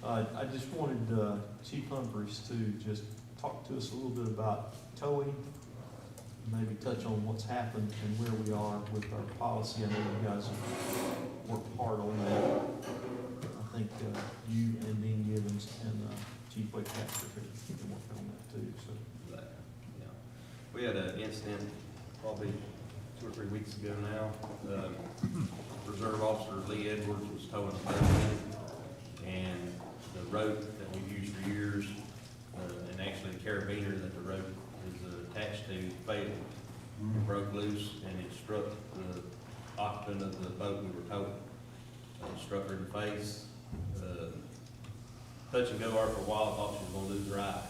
I just wanted Chief Humphreys to just talk to us a little bit about towing, maybe touch on what's happened and where we are with our policy. I know you guys have worked hard on that. I think you and Dean Givens and Chief Wakecaster have been working on that too. So. Yeah. We had an incident probably 2 or 3 weeks ago now. Reserve Officer Lee Edwards was towing a boat, and the rope that we've used for years, and actually the carabiner that the rope is attached to, failed. It broke loose and it struck the occupant of the boat we were towing. It struck her in the face. Touch and go her for a while, thought she was going to lose her eye.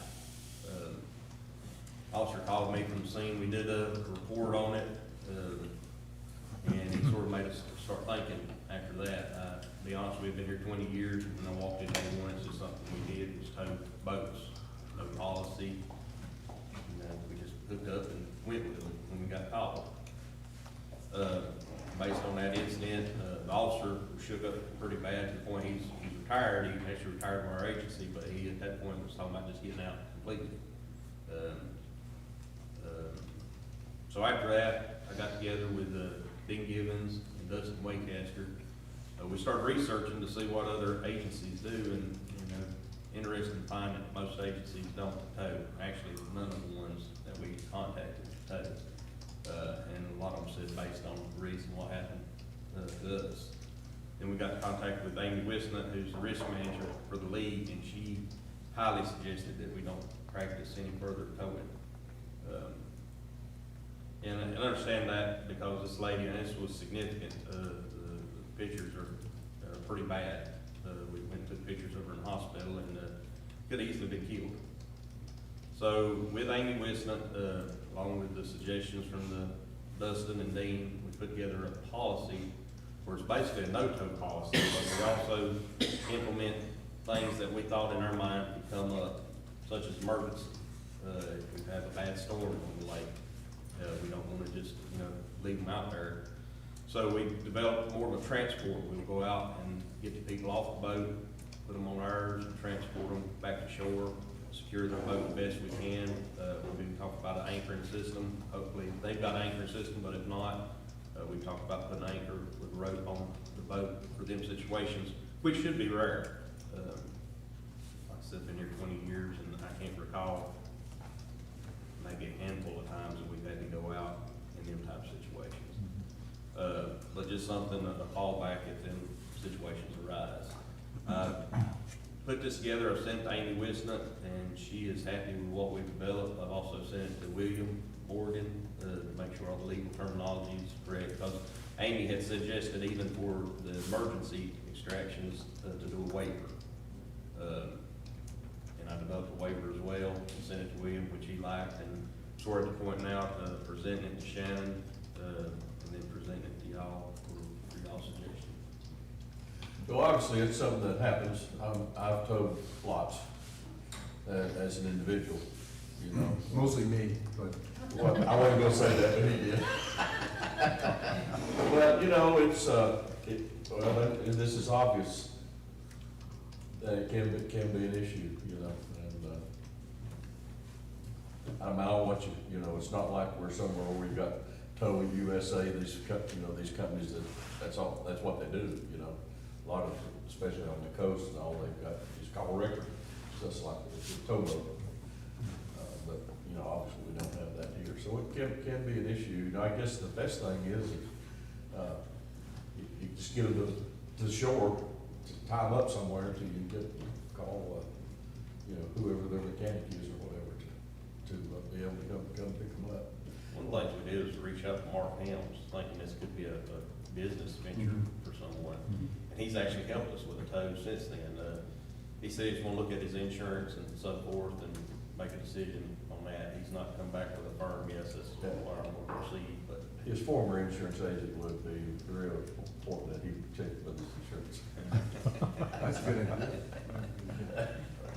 Officer called me from the scene. We did a report on it, and he sort of made us start thinking after that. To be honest, we've been here 20 years, and I walked in day one, it's just something we did, was tow boats, no policy. We just hooked up and went with them when we got called. Based on that incident, the officer was shook up pretty bad to the point he's retired. He actually retired from our agency, but he at that point was talking about just getting out completely. So after that, I got together with Dean Givens and Dustin Wakecaster. We started researching to see what other agencies do, and interesting to find that most agencies don't tow. Actually, none of the ones that we contacted tow. And a lot of them said based on the reason what happened to us. Then we got in contact with Amy Wisnut, who's the risk manager for the league, and she highly suggested that we don't practice any further towing. And I understand that because this lady, and this was significant, the pictures are pretty bad. We went and took pictures of her in the hospital, and could have easily been killed. So with Amy Wisnut, along with the suggestions from the Dustin and Dean, we put together a policy where it's basically a no-tow policy, but we also implement things that we thought in our mind could come up, such as emergency. If we have a bad storm on the lake, we don't want to just leave them out there. So we developed more of a transport. We'll go out and get the people off the boat, put them on ours, and transport them back to shore, secure their boat the best we can. We've been talking about an anchoring system. Hopefully they've got an anchoring system, but if not, we talked about putting an anchor with a rope on the boat for them situations, which should be rare. Like I said, I've been here 20 years, and I can't recall maybe a handful of times that we've had to go out in them type of situations. But just something, a fallback if them situations arise. Put this together, I've sent it to Amy Wisnut, and she is happy with what we've developed. I've also sent it to William Morgan to make sure all the legal terminology is correct, because Amy had suggested even for the emergency extractions to do a waiver. And I developed a waiver as well, and sent it to William, which he liked, and sort of pointing out, presenting it to Shannon, and then presenting it to y'all for y'all's suggestions. Well, obviously, it's something that happens. I've towed lots as an individual, Mostly me, but. Well, I wasn't gonna say that, but he did. But, it's, this is obvious that it can be an issue, and, I don't want it's not like we're somewhere where we've got Towing USA, these companies that's what they do, A lot of, especially on the coast and all, they've got these call records, just like the towboat. But, obviously we don't have that here. So it can be an issue. I guess the best thing is you just get them to the shore, tie them up somewhere until you can call, whoever their mechanic is or whatever to be able to come pick them up. One of the things we did is reach out to Mark Helms, thinking this could be a business venture for someone. And he's actually helped us with a tow since then. He said he's gonna look at his insurance and so forth and make a decision on that. He's not come back with a firm, yes, that's where I'm gonna proceed, but. His former insurance agent would be real important that he check with his insurance. That's good.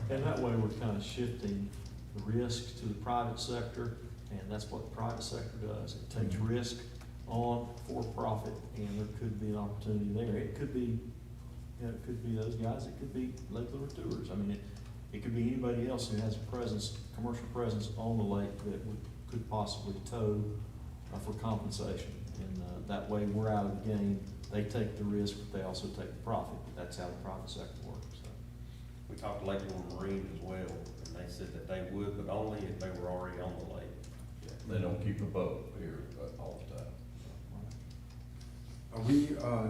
And that way we're kind of shifting the risk to the private sector, and that's what the private sector does. It takes risk on for profit, and there could be an opportunity there. It could be You know, it could be those guys, it could be lake lure tours. I mean, it could be anybody else who has a presence, commercial presence on the lake that could possibly tow for compensation. And that way, we're out of the game. They take the risk, but they also take the profit. That's how the private sector works, so. We talked to Lake Lure Marine as well, and they said that they would, but only if they were already on the lake. They don't keep a boat here all the time. Are we,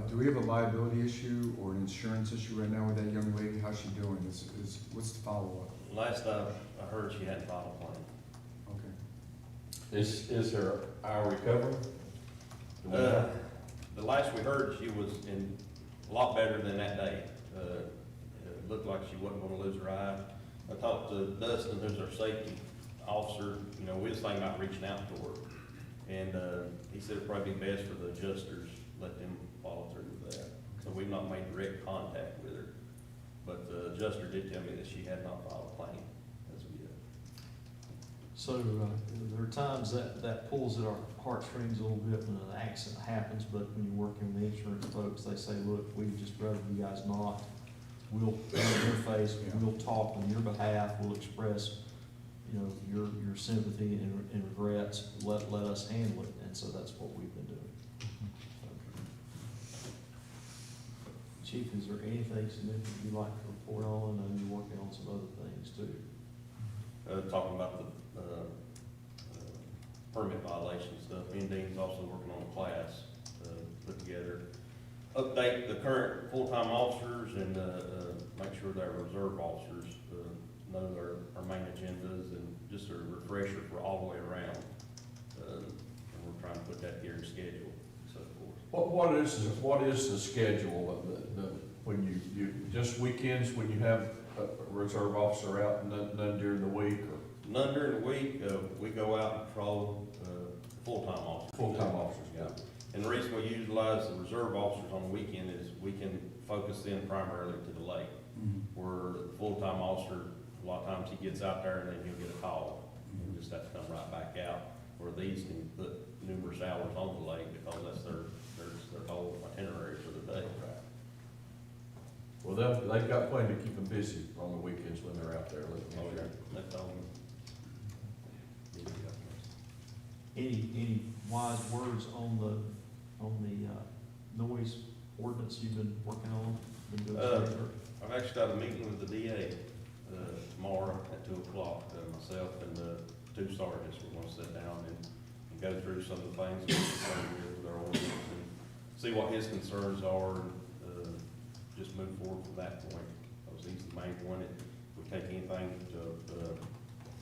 do we have a liability issue or an insurance issue right now with that young lady? How's she doing? What's the follow-up? Last I heard, she hadn't filed a claim. Okay. Is her eye recovering? Do we know? The last we heard, she was in a lot better than that day. It looked like she wasn't gonna lose her eye. I talked to Dustin, who's our safety officer, you know, we was thinking about reaching out to her. And, he said it'd probably be best for the adjusters, let them follow through with that. So we've not made direct contact with her. But the adjuster did tell me that she had not filed a claim as of yet. So, there are times that pulls at our heartstrings a little bit when an accident happens, but when you're working with insurance folks, they say, look, we'd just rather you guys not. We'll interface, we'll talk on your behalf, we'll express, you know, your sympathy and regrets, let us handle it, and so that's what we've been doing. Chief, is there anything significant you'd like to report on? I know you're working on some other things too. Talking about the, permit violation stuff, me and Dean's also working on a class, put together. Update the current full-time officers and, make sure that our reserve officers, know our main agendas and just a refresher for all the way around. And we're trying to put that here in schedule and so forth. What is the schedule of when you, just weekends when you have a reserve officer out and none during the week or? None during the week, we go out and patrol, full-time officers. Full-time officers, yeah. And the reason we utilize the reserve officers on the weekend is we can focus in primarily to the lake. Where the full-time officer, a lot of times he gets out there and then he'll get a call. And just have to come right back out. Where these can put numerous hours on the lake because that's their whole itinerary for the day. Well, they've got plenty to keep them busy on the weekends when they're out there. Oh, yeah, that's all. Any wise words on the noise ordinance you've been working on? Been doing some work? I've actually got a meeting with the DA, tomorrow at 2:00. Myself and the two sergeants, we're gonna sit down and go through some of the things we're concerned with our ordinance and see what his concerns are and, just move forward from that point. Because he's the main one. If we take anything to,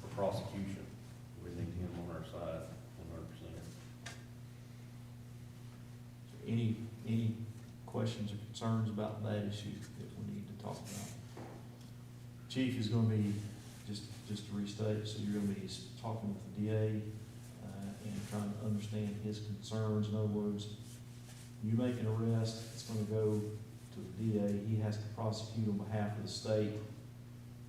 for prosecution, we need him on our side 100%. Any questions or concerns about that issue that we need to talk about? Chief is gonna be, just to restate, so you're gonna be talking with the DA, and trying to understand his concerns. In other words, you make an arrest, it's gonna go to the DA, he has to prosecute on behalf of the state.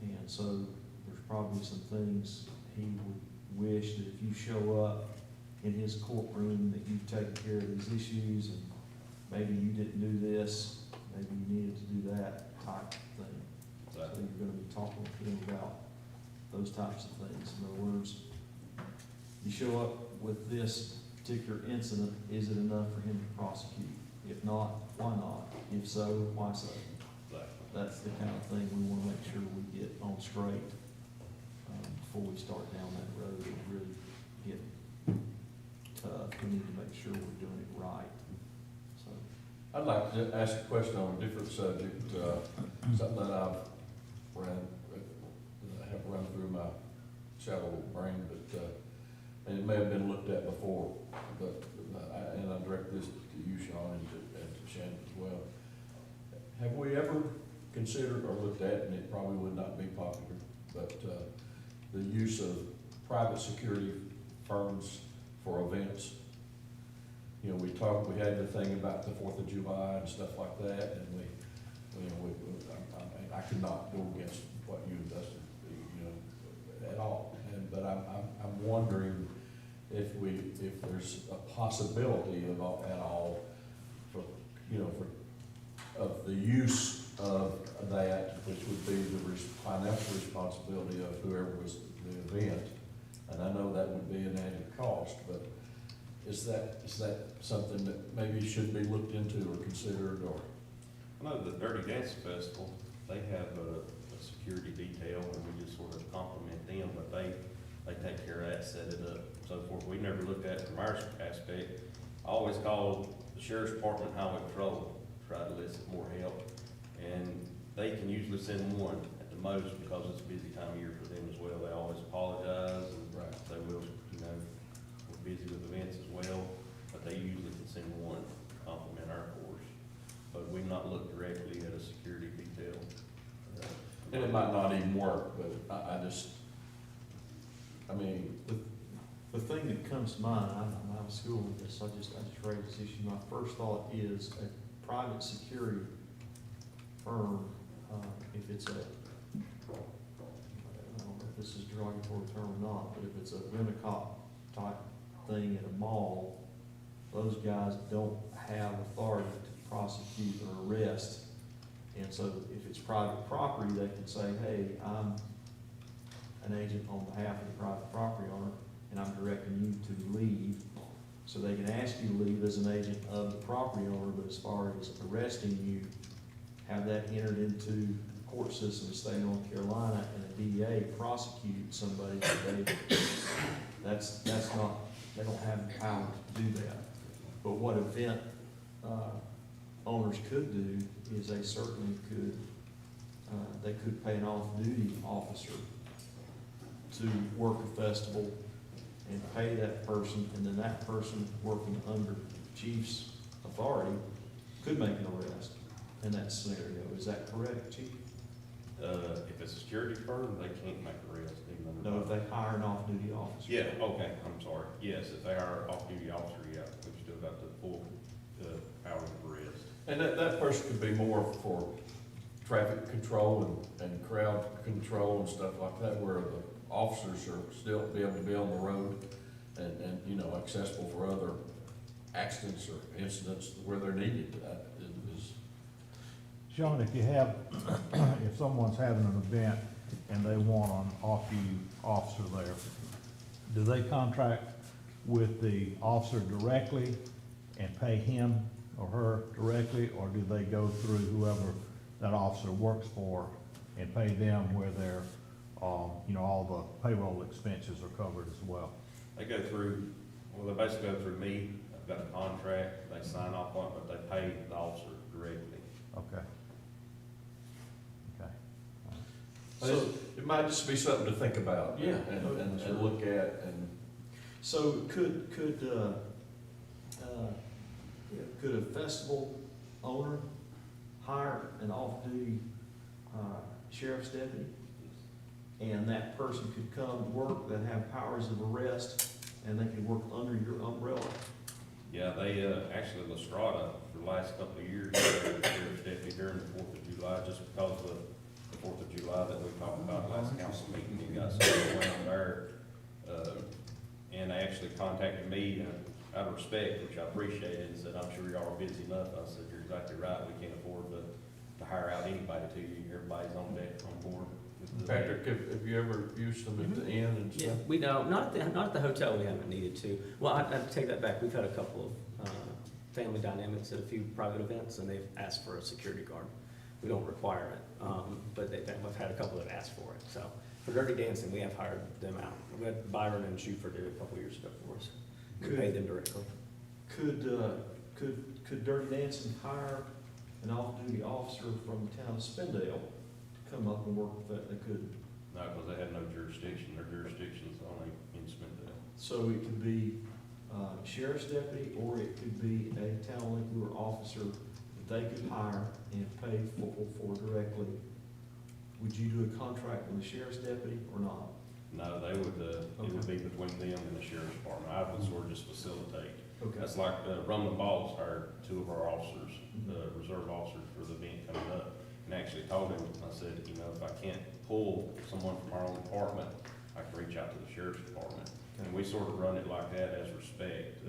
And so there's probably some things he would wish that if you show up in his courtroom, that you've taken care of these issues, and maybe you didn't do this, maybe you needed to do that type of thing. So you're gonna be talking with him about those types of things. In other words, you show up with this particular incident, is it enough for him to prosecute? If not, why not? If so, why so? That's the kind of thing we wanna make sure we get on straight, before we start down that road and really get tough. We need to make sure we're doing it right, so. I'd like to ask a question on a different subject, something that I've have run through my shallow brain, but, and it may have been looked at before, but, and I direct this to you, Sean, and to Shannon as well. Have we ever considered or looked at, and it probably would not be popular, but, the use of private security firms for events? You know, we had the thing about the 4th of July and stuff like that, and I could not go against what you and Dustin, at all. But I'm wondering if there's a possibility of at all of the use of that, which would be the financial responsibility of whoever was the event. And I know that would be an added cost, but is that something that maybe should be looked into or considered, or? I know the Dirty Dancing Festival, they have a security detail, and we just sort of compliment them, but they take care of that, set it up, and so forth. We never looked at it from our aspect. I always called the Sheriff's Department Highway Patrol, try to elicit more help, and they can usually send one at the most, because it's a busy time of year for them as well. They always apologize, and they will, we're busy with events as well, but they usually can send one to compliment our course. But we've not looked directly at a security detail. And it might not even work, but I mean, The thing that comes to mind, I'm out of school with this, I just raised this issue. My first thought is a private security firm, if it's a, I don't know if this is a derogatory term or not, but if it's a rent-a-cop type thing at a mall, those guys don't have authority to prosecute or arrest. And so if it's private property, they can say, hey, I'm an agent on behalf of the private property owner, and I'm directing you to leave. So they can ask you to leave as an agent of the property owner, but as far as arresting you, have that entered into the court system of the state of North Carolina, and a DA prosecute somebody that's not, they don't have the power to do that. But what event owners could do is they certainly could, they could pay an off-duty officer to work a festival and pay that person, and then that person working under the chief's authority could make an arrest in that scenario. Is that correct, Chief? If it's a security firm, they can't make arrests. No, if they hire an off-duty officer. Yeah, okay, I'm sorry. Yes, if they are off-duty officer, yeah, we've still got the full power of arrest. and that person could be more for traffic control and crowd control and stuff like that, where the officers are still be able to be on the road and accessible for other accidents or incidents where they're needed. Sean, if you have, if someone's having an event and they want an off-duty officer there, do they contract with the officer directly and pay him or her directly, or do they go through whoever that officer works for and pay them where their, all the payroll expenses are covered as well? They go through, well, they basically go through me. I've got a contract, they sign off on it, but they pay the officer directly. Okay. Okay. So it might just be something to think about. Yeah. And look at, and So could a festival owner hire an off-duty sheriff's deputy? And that person could come to work, that have powers of arrest, and they could work under your umbrella? Yeah, they, actually, La Strada, for the last couple of years, they're sheriff's deputy during the 4th of July, just because of the 4th of July that we talked about last council meeting. You got something going on there. And they actually contacted me out of respect, which I appreciated, and said, I'm sure y'all are busy enough. I said, you're exactly right. We can't afford to hire out anybody to you. Everybody's on deck, on board. Patrick, have you ever used them at the inn and Yeah, stuff? we don't, not at the hotel, we haven't needed to. Well, I take that back, we've had a couple of family dynamics at a few private events, and they've asked for a security guard. We don't require it, but we've had a couple that asked for it, so. For Dirty Dancing, we have hired them out. We had Byron and Schufer did it a couple of years ago for us. We paid them directly. Could Dirty Dancing hire an off-duty officer from the town of Spindale to come up and work with that? They couldn't. No, because they have no jurisdiction. Their jurisdiction's only in Smithville. So it could be sheriff's deputy, or it could be a town of Lake Lure officer that they could hire and pay for directly. Would you do a contract with the sheriff's deputy or not? No, they would, it would be between them and the sheriff's department. I would sort of just facilitate. Okay. That's like, Rumman Balls hired 2 of our officers, reserve officers for the event coming up. And actually told him, I said, if I can't pull someone from our own department, I can reach out to the sheriff's department. And we sort of run it like that as respect.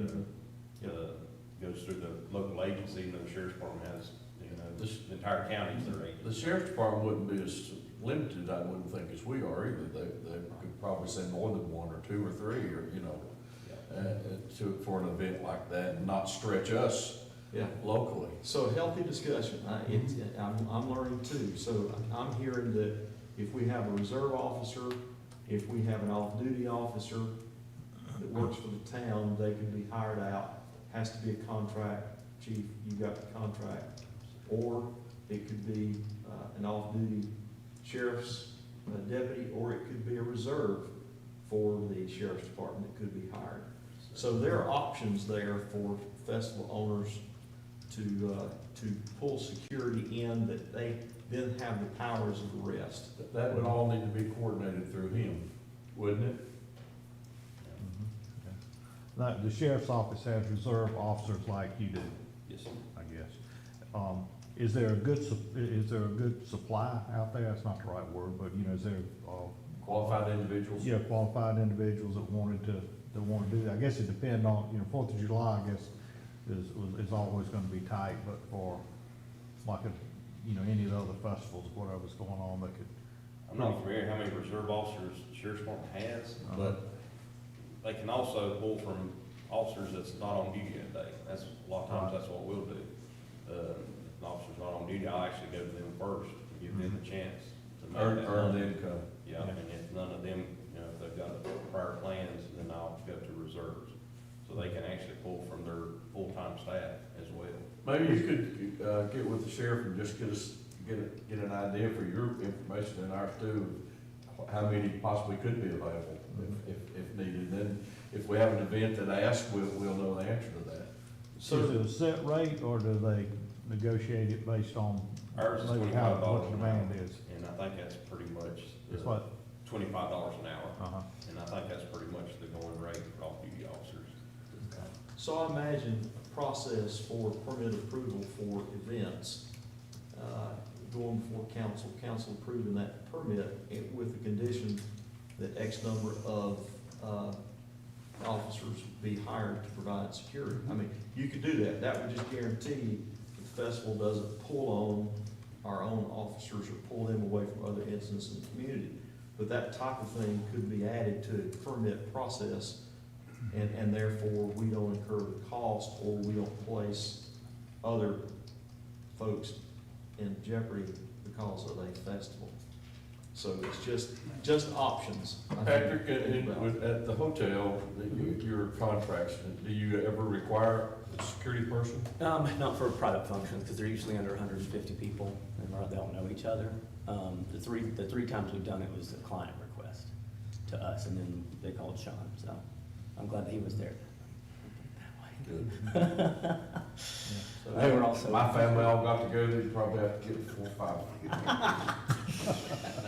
Goes through the local agency, and the sheriff's department has, you know, this entire county's their agent. The sheriff's department wouldn't be as limited, I wouldn't think, as we are either. They could probably send more than one or two or three, or, you know, for an event like that, and not stretch us Yeah. locally. So a healthy discussion, I'm learning too, so I'm hearing that if we have a reserve officer, if we have an off-duty officer that works for the town, they can be hired out, has to be a contract, chief, you got the contract. Or it could be, an off-duty sheriff's deputy, or it could be a reserve for the sheriff's department that could be hired. So there are options there for festival owners to pull security in, that they then have the powers of the rest. That would all need to be coordinated through him, wouldn't it? Now, the sheriff's office has reserve officers like you do, Yes, sir. I guess. Is there a good supply out there? That's not the right word, but, you know, is there, Qualified individuals? yeah, qualified individuals that want to do that? I guess it depends on, you know, Fourth of July, I guess, is always gonna be tight, but for, like, you know, any of the other festivals, whatever's going on, they could. I'm not familiar how many reserve officers the sheriff's department has, but they can also pull from officers that's not on duty that day. That's, a lot of times, that's what we'll do. If an officer's not on duty, I'll actually go to them first, and give them a chance to make that. Earn the income. Yeah, and if none of them, you know, if they've got prior plans, then I'll go to reserves. So they can actually pull from their full-time staff as well. Maybe you could, get with the sheriff and just get an idea for your information and ours too, of how many possibly could be available if needed. Then if we have an event that asks, we'll know the answer to that. Is it a set rate, or do they negotiate it based on Ours is maybe how, $25 what the an demand hour. is? And I think that's pretty much It's what, $25 an hour. uh-huh. And I think that's pretty much the going rate for off-duty officers. So I imagine a process for permit approval for events, going before council approving that permit with the condition that X number of, officers be hired to provide security. I mean, you could do that. That would just guarantee that the festival doesn't pull on our own officers or pull them away from other incidents in the community. But that type of thing could be added to the permit process, and therefore we don't incur the cost, or we don't place other folks in jeopardy because of a festival. So it's just options. I think, Patrick, to think about. at the hotel, your contracts, do you ever require a security person? Not for private functions, because they're usually under 150 people, and they don't know each other. The three times we've done it was a client request to us, and then they called Sean, so I'm glad that he was there. Good. So They were also. My family all got together, you probably have to get 4 or 5.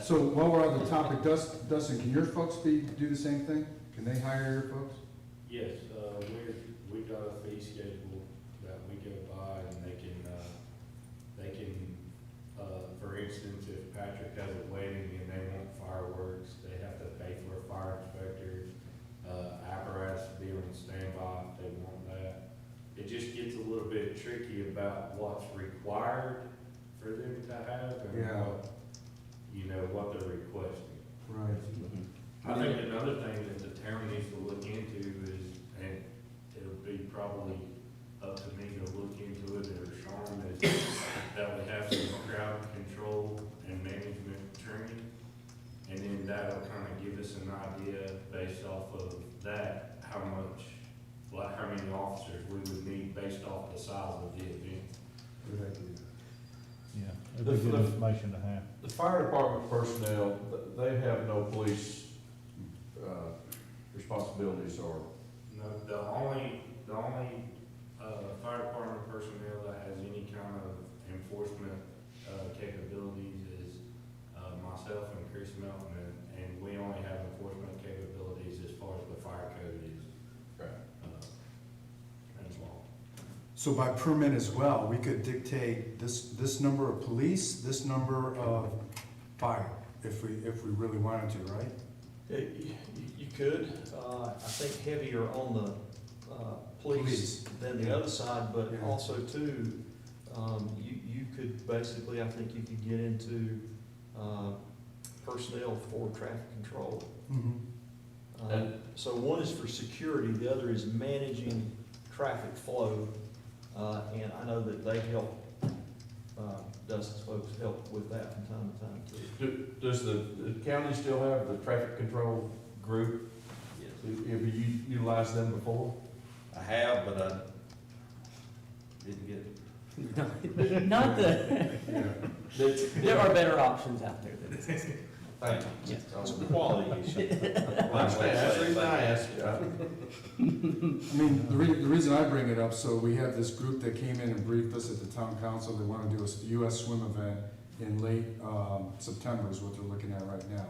So while we're on the topic, Dustin, can your folks do the same thing? Can they hire your folks? Yes, we've got a fee schedule that we go by, and they can, for instance, if Patrick has a wedding and they want fireworks, they have to pay for a fire inspector, apparatus to be on standby if they want that. It just gets a little bit tricky about what's required for them to have and Yeah. what they're requesting. Right. I think another thing that the town needs to look into is, and it'll be probably up to me to look into it, or Sean, is that we have some crowd control and management training. And then that'll kind of give us an idea based off of that, how many officers we would need based off the size of the event. Good idea. Yeah, it'd be good information to have. The fire department personnel, they have no police, responsibilities or, No, the only fire department personnel that has any kind of enforcement capabilities is myself and Chris Melton, and we only have enforcement capabilities as far as the fire code is. As well. So by permit as well, we could dictate this number of police, this number of fire, if we really wanted to, right? You could, I think heavier on the, police Police. than the other side, but Yeah. also too, you could basically, I think you could get into, personnel for traffic control. Mhm. So one is for security, the other is managing traffic flow. And I know that they help, Dustin's folks help with that from time to time too. Does the county still have the traffic control group? Yes. Have you utilized them before? I have, but I didn't get it. Not the, there are better options out there than this. Thank you. Yes. It's a quality issue. Well, I understand. That's the reason I asked you. I mean, the reason I bring it up, so we have this group that came in and briefed us at the town council. They want to do a US swim event in late September is what they're looking at right now.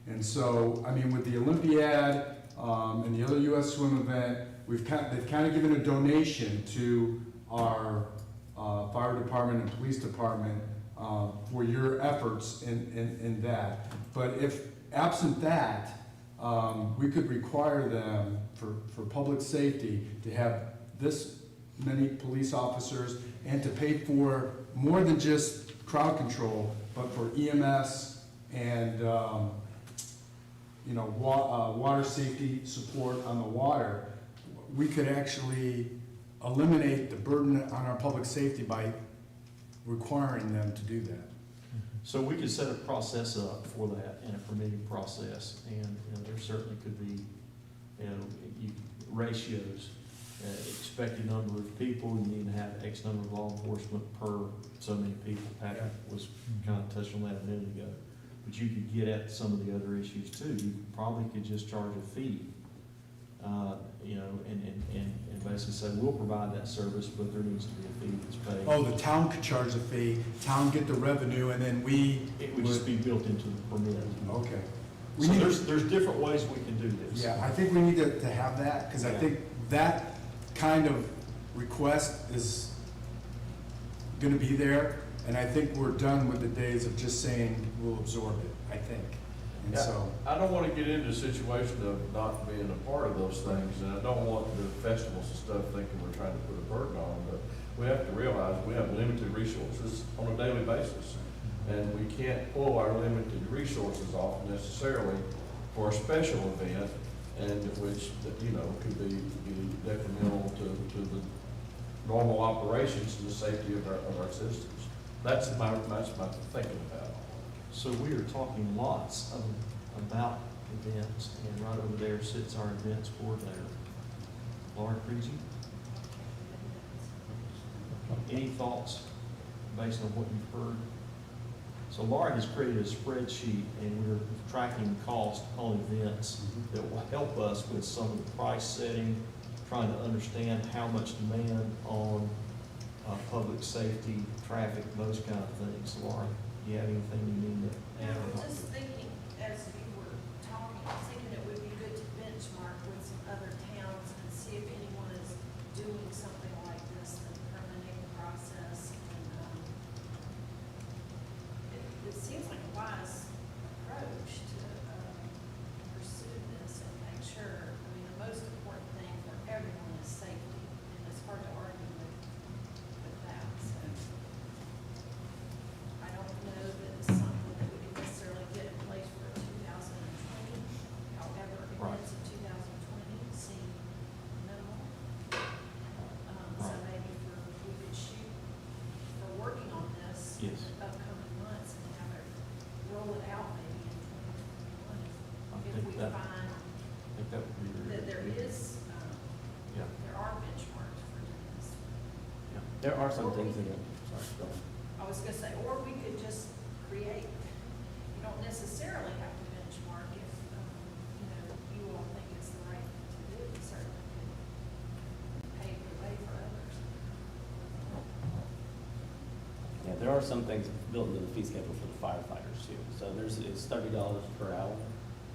And so, I mean, with the Olympiad and the other US swim event, they've kind of given a donation to our fire department and police department for your efforts in that. But if absent that, we could require them for public safety to have this many police officers and to pay for more than just crowd control, but for EMS and, water safety support on the water. We could actually eliminate the burden on our public safety by requiring them to do that. So we could set a process up for that and a permitting process, and there certainly could be, ratios. Expected number of people, you need to have X number of law enforcement per so many people. Patrick was kind of touched on that a minute ago. But you could get at some of the other issues too. You probably could just charge a fee, and basically say, we'll provide that service, but there needs to be a fee that's paid. Oh, the town could charge a fee, town get the revenue, and then we. It would just be built into the permit. Okay. So there's different ways we can do this. Yeah, I think we need to have that, because I Yeah. think that kind of request is gonna be there, and I think we're done with the days of just saying we'll absorb it, I think. And Yeah, so, I don't want to get into a situation of not being a part of those things, and I don't want the festivals and stuff thinking we're trying to put a burden on them, but we have to realize we have limited resources on a daily basis. And we can't pull our limited resources off necessarily for a special event, and which, could be detrimental to the normal operations and the safety of our citizens. That's my thinking about it. So we are talking lots about events, and right over there sits our events coordinator, Laura Creasy. Any thoughts based on what you've heard? So Laura has created a spreadsheet, and we're tracking cost on events that will help us with some of the price setting, trying to understand how much demand on public safety, traffic, those kind of things. Laura, do you have anything you need to add? I was just thinking, as you were talking, I was thinking it would be good to benchmark with some other towns and see if anyone is doing something like this, the permitting process. And it seems like a wise approach to pursue this and make sure, the most important thing for everyone is safety, and it's hard to argue with that, so. I don't know that it's something that we could necessarily get in place for 2020. However, Right. events in 2020 seem minimal. So Right. maybe we could shoot for working on this in Yes. the upcoming months and have it roll it out maybe in 2021. I If think we that, find I think that would be very that there good. is, Yeah. there are benchmarks for doing this. There are some things that are, sorry, go on. I was gonna say, or we could just create, you don't necessarily have to benchmark if, you all think it's the right thing to do, you certainly could pave the way for others. Yeah, there are some things built into the fee schedule for the firefighters too. So it's $30 per hour.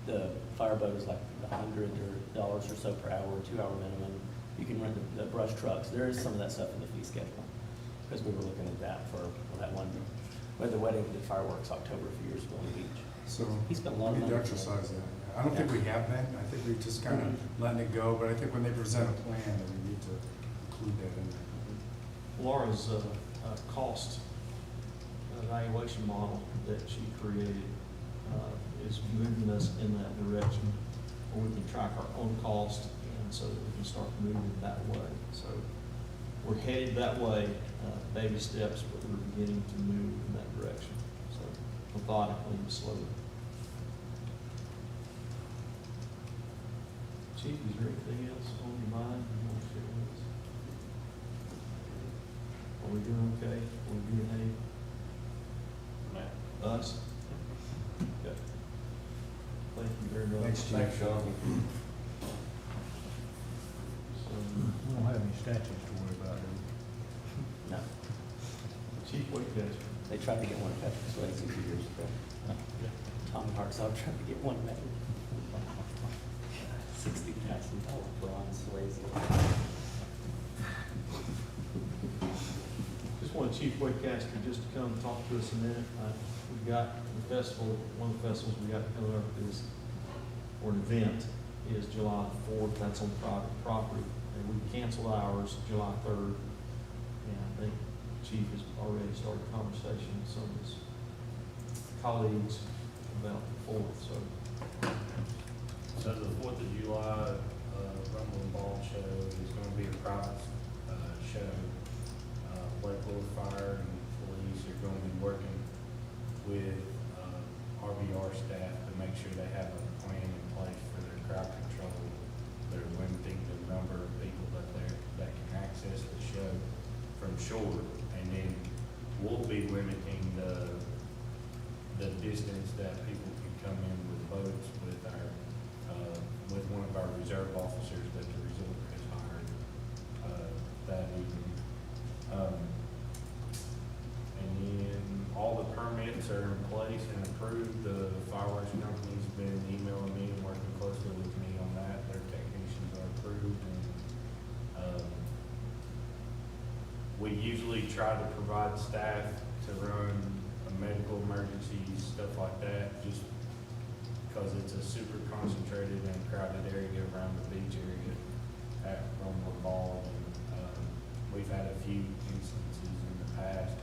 The fireboat is like $100 or so per hour, 2-hour minimum. You can rent the brush trucks. There is some of that stuff in the fee schedule. Because we were looking at that for that one, we had the wedding, did fireworks October a few years ago on the beach. so He spent a lot of we need money. to exercise that. I don't think we have been, I think we've just kind of letting it go, but I think when they present a plan, then we need to include that in there. Laura's cost evaluation model that she created is moving us in that direction, where we can track our own cost, and so that we can start moving that way. So we're headed that way, baby steps, but we're beginning to move in that direction. So methodically and slowly. Chief, is there anything else on your mind you want to share with us? Are we doing okay? Are we behaving? Us? Okay. Thank you very much. Thanks, Chief. Thanks, Sean. So, We don't have any statutes to worry about, do we? No, Chief Whitecaster. they tried to get one at Patrick's Way 2 years ago. Tommy Hartzell tried to get one made. $60,000 bronze Swayze. Just wanted Chief Whitecaster just to come talk to us a minute. We've got the festival, one of the festivals we got coming up is, or an event, is July 4th. That's on private property. And we canceled ours July 3rd. And I think Chief has already started a conversation with some of his colleagues about the 4th, so. So the Fourth of July, Rumble and Ball Show is gonna be a private, show. Lakewood Fire and Police are gonna be working with, RVR staff to make sure they have a plan in place for their crowd control. They're limiting the number of people that can access the show from shore. And then we'll be limiting the distance that people can come in with boats with our, with one of our reserve officers that the resort has hired, that evening. And then all the permits are in place and approved. The fireworks company's been emailing me and working closely with me on that. Their technicians are approved, and, we usually try to provide staff to run medical emergencies, stuff like that, just because it's a super concentrated and crowded area around the beach area at Rumble Ball. And, we've had a few instances in the past,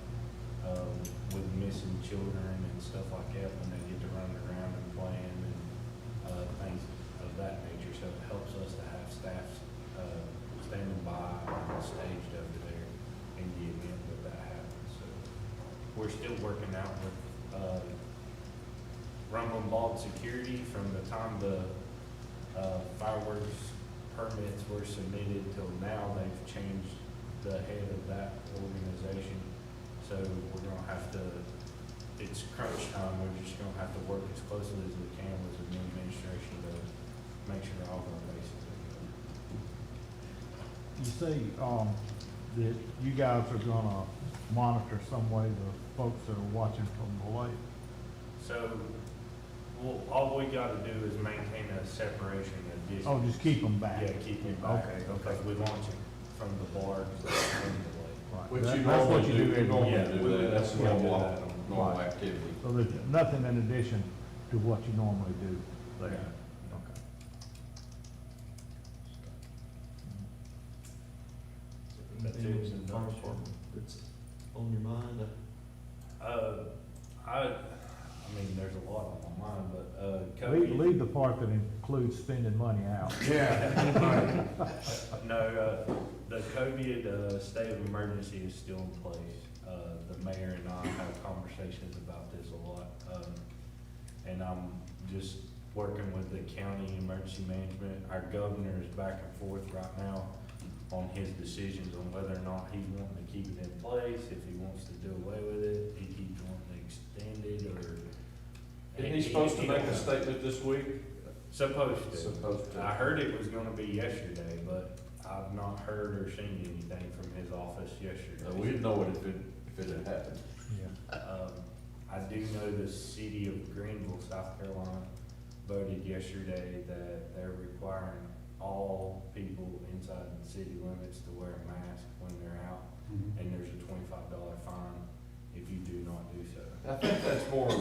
with missing children and stuff like that when they get to running around and playing and, things of that nature. So it helps us to have staff, standing by and staged over there in the event that happens. So we're still working out with, Rumble and Ball security from the time the, fireworks permits were submitted till now. They've changed the head of that organization. So we're gonna have to, it's crunch time, we're just gonna have to work as closely as we can with the new administration to make sure all of our bases are good. You say, that you guys are gonna monitor some way the folks that are watching from the lake? So, well, all we gotta do is maintain a separation of distance. Oh, just keep them back? Yeah, keep them back, Okay, because we launch it from the barge and the lake. Right. Which That- you that's what normally do, you every normally year. do that, that's we would do normal, that. normal Right. activity. So there's nothing in addition to what you normally do there? Yeah. Okay. That's it. Anything in the fire department that's on your mind? I mean, there's a lot on my mind, but, Leave the part that includes spending money out. Yeah. No, the COVID, state of emergency is still in place. The mayor and I have conversations about this a lot. And I'm just working with the county emergency management. Our governor is back and forth right now on his decisions on whether or not he's wanting to keep it in place, if he wants to do away with it, he keeps wanting to extend it, or. Isn't he supposed to He make don't a know. statement this week? Supposed to. Supposed to. I heard it was gonna be yesterday, but I've not heard or seen anything from his office yesterday. We'd know it if it had happened. Yeah. I do know the city of Greenville, South Carolina, voted yesterday that they're requiring all people inside the city limits to wear a mask when they're out, and there's a $25 fine if you do not do so. I think that's more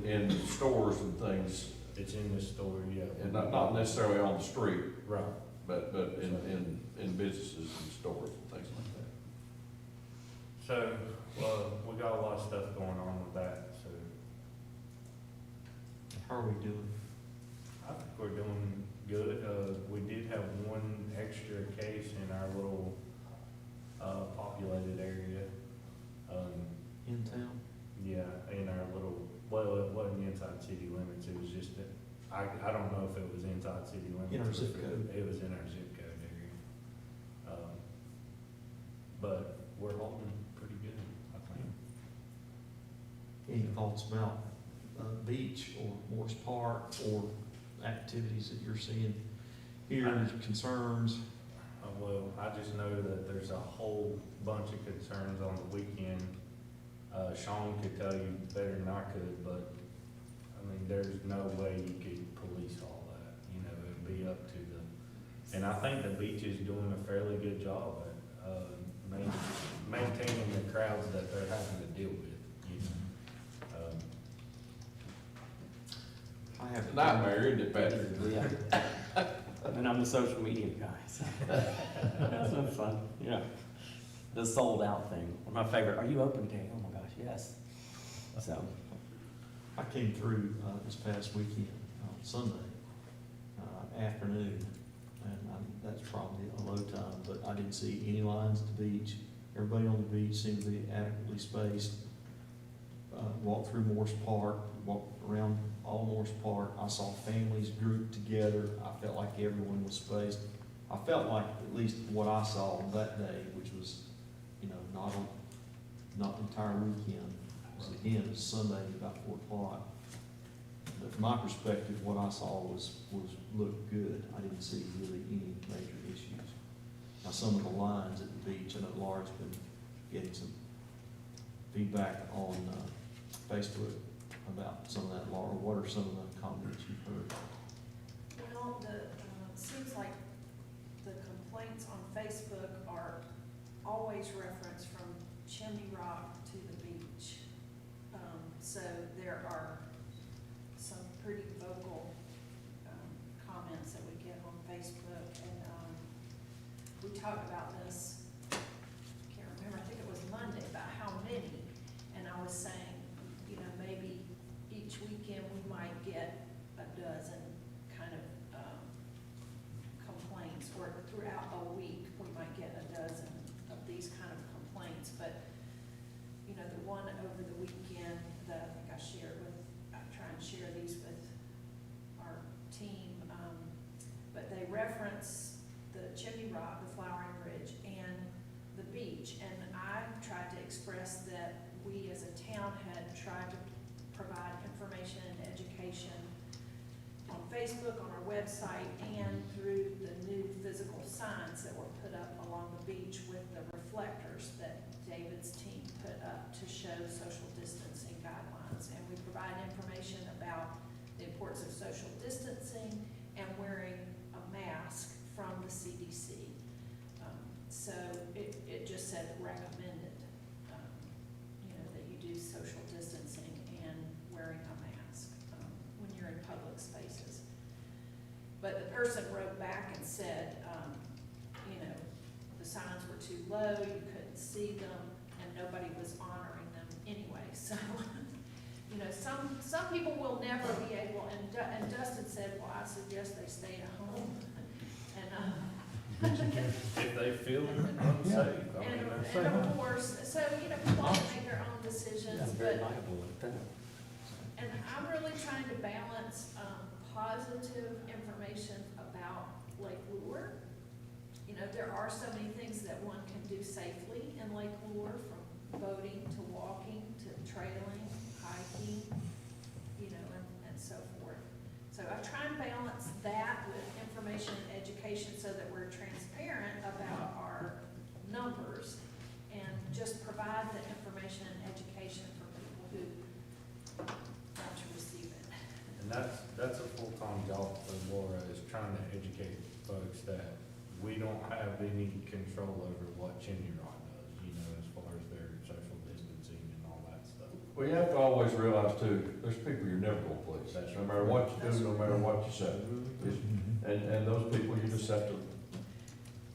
in stores and things, It's in the store, yeah. and not necessarily on the street, Right. but in businesses and stores and things like that. So Well, we got a lot of stuff going on with that, so How are we doing? I think we're doing good. We did have one extra case in our little, populated area. In town? Yeah, in our little, well, it wasn't inside city limits, it was just, I don't know if it was inside city limits. In our or zip if it- code. It was in our zip code area. But we're holding pretty good, I think. Any thoughts about beach or Morris Park or activities that you're seeing here, concerns? Well, I just know that there's a whole bunch of concerns on the weekend. Sean could tell you better than I could, but, I mean, there's no way you could police all that, you know, it'd be up to the, and I think the beach is doing a fairly good job at, maintaining the crowds that they're having to deal with, you know. I have. Nightmare, isn't it, Patrick? And I'm the social media guy, so. That's no fun, yeah. The sold out thing, my favorite, are you open, Dave? Oh my gosh, yes. So, I came through this past weekend, on Sunday afternoon, and that's probably a low time, but I didn't see any lines at the beach. Everybody on the beach seemed to be adequately spaced. Walked through Morris Park, walked around all Morris Park. I saw families grouped together. I felt like everyone was spaced. I felt like at least what I saw that day, which was, you know, not the entire weekend. It was Sunday about 4 o'clock. But from my perspective, what I saw was looked good. I didn't see really any major issues. Now, some of the lines at the beach, I know Laura's been getting some feedback on Facebook about some of that. Laura, what are some of the comments you've heard? Well, seems like the complaints on Facebook are always referenced from Chimney Rock to the beach. So there are some pretty vocal, comments that we get on Facebook, and, we talked about this, can't remember, I think it was Monday, about how many, and I was saying, you know, maybe each weekend we might get a dozen kind of, complaints, or throughout a week, we might get a dozen of these kind of complaints, but, you know, the one over the weekend that I think I shared with, I try and share these with our team, but they reference the Chimney Rock, the Flowering Bridge, and the beach, and I tried to express that we as a town had tried to provide information and education on Facebook, on our website, and through the new physical signs that were put up along the beach with the reflectors that David's team put up to show social distancing guidelines. And we provide information about the importance of social distancing and wearing a mask from the CDC. So it just said recommended, you know, that you do social distancing and wearing a mask when you're in public spaces. But the person wrote back and said, you know, the signs were too low, you couldn't see them, and nobody was honoring them anyway. So, you know, some people will never be able, and Dustin said, well, I suggest they stay at home. If they feel unsafe, I mean, that's. And of course, so, you know, people have to make their own decisions, very but, liable at that. and I'm really trying to balance, positive information about Lake Lure. You know, there are so many things that one can do safely in Lake Lure, from boating to walking to trailing, hiking, you know, and so forth. So I try and balance that with information and education so that we're transparent about our numbers and just provide the information and education for people who want to receive it. And that's a full-time job for Laura, is trying to educate folks that we don't have any control over what Chimney Rock does, you know, as far as their social distancing and all that stuff. Well, you have to always realize too, there's people you're never gonna please, That's no matter what you do, no matter what you say. And those people, you just have to,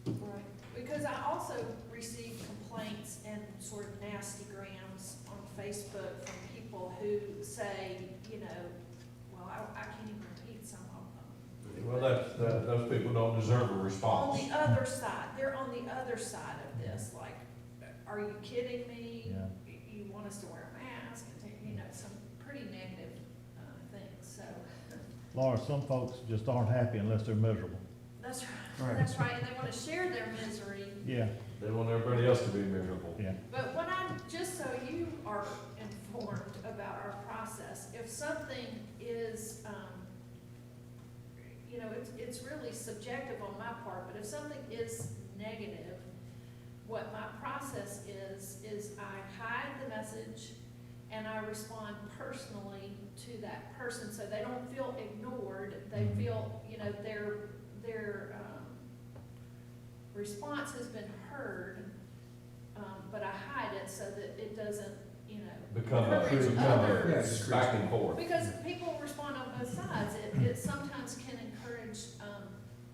Right, because I also received complaints and sort of nasty grams on Facebook from people who say, you know, well, I can't even repeat some of them. Well, those people don't deserve a On response. the other side, they're on the other side of this, like, are you kidding me? Yeah. You want us to wear a mask, and, you know, some pretty negative, things, so, Laura, some folks just aren't happy unless they're miserable. that's right, Right. that's right, and they wanna share their misery. Yeah, They want everybody else to be miserable. yeah. But when just so you are informed about our process, if something is, you know, it's really subjective on my part, but if something is negative, what my process is I hide the message and I respond personally to that person, so they don't feel ignored, they feel, you know, their response has been heard, but I hide it so that it doesn't, you know, Become encourage Yeah, others. just back and forth. Because people respond on both sides. It sometimes can encourage,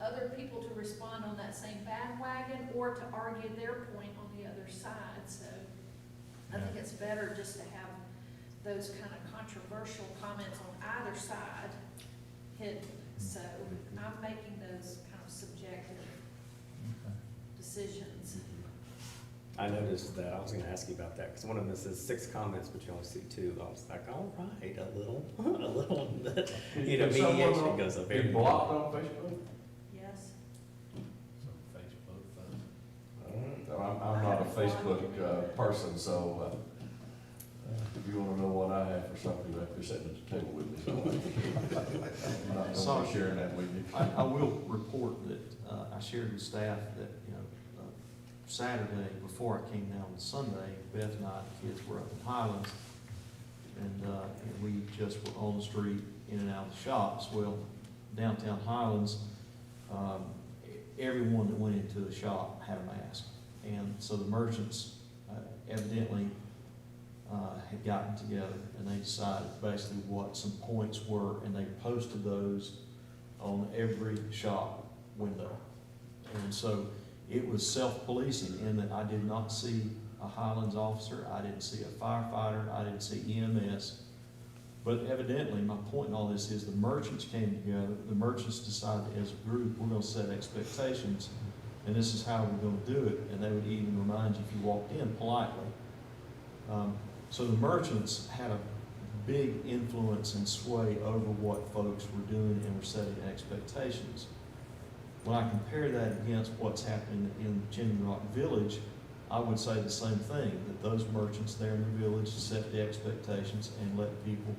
other people to respond on that same bandwagon or to argue their point on the other side. So I think it's better just to have those kind of controversial comments on either side hidden. So I'm making those kind of subjective decisions. I noticed that, I was gonna ask you about that, because one of them says 6 comments, but you only see 2. I was like, all right, a little, you know, Can someone mediation goes a Be very. blocked on Facebook? Yes? I'm not a Facebook person, so if you wanna know what I have for something, you have to be sitting at the table with me. So I'm not gonna be sharing that with you. I will report that, I shared with staff that, you know, Saturday, before I came down on Sunday, Beth and I, the kids were up in Highlands, and we just were on the street, in and out of the shops. Well, downtown Highlands, everyone that went into the shop had a mask. And so the merchants evidently had gotten together, and they decided basically what some points were, and they posted those on every shop window. And so it was self-policing in that I did not see a Highlands officer, I didn't see a firefighter, I didn't see EMS. But evidently, my point in all this is the merchants came together, the merchants decided as a group, we're gonna set expectations, and this is how we're gonna do it, and they would even remind you if you walked in politely. So the merchants had a big influence and sway over what folks were doing and were setting expectations. When I compare that against what's happening in Chimney Rock Village, I would say the same thing, that those merchants there in the village set the expectations and let people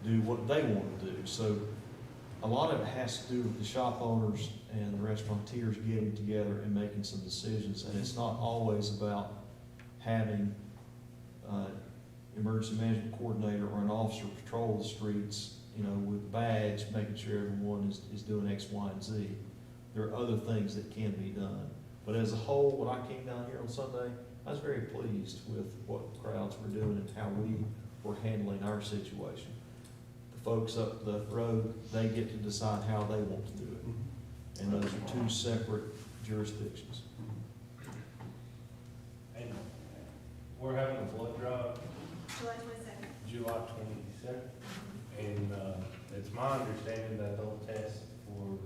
do what they want to do. So a lot of it has to do with the shop owners and the restaurateurs getting together and making some decisions. And it's not always about having emergency management coordinator or an officer patrol the streets, you know, with badge, making sure everyone is doing X, Y, and Z. There are other things that can be done. But as a whole, when I came down here on Sunday, I was very pleased with what crowds were doing and how we were handling our situation. The folks up the road, they get to decide how they want to do it. And those are 2 separate jurisdictions. And we're having a blood drive July 22nd. July 22nd, and it's my understanding that they'll test for